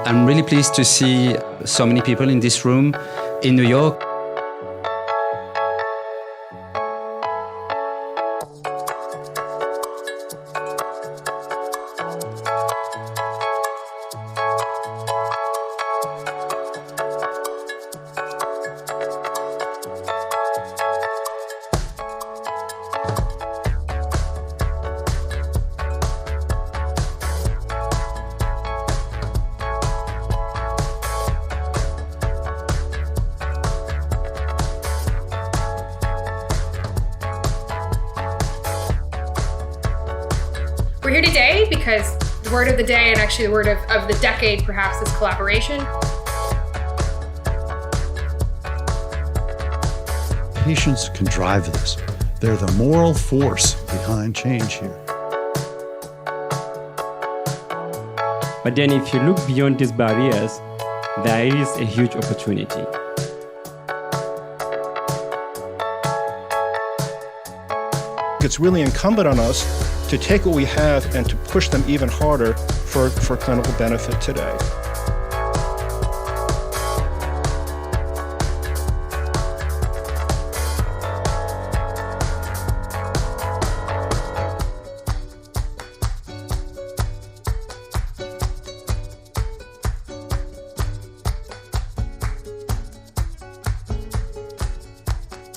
I'm really pleased to see so many people in this room in New York. We're here today because the word of the day, and actually the word of the decade perhaps, is collaboration. Patients can drive this. They're the moral force behind change here. But then if you look beyond these barriers, there is a huge opportunity. It's really incumbent on us to take what we have and to push them even harder for clinical benefit today.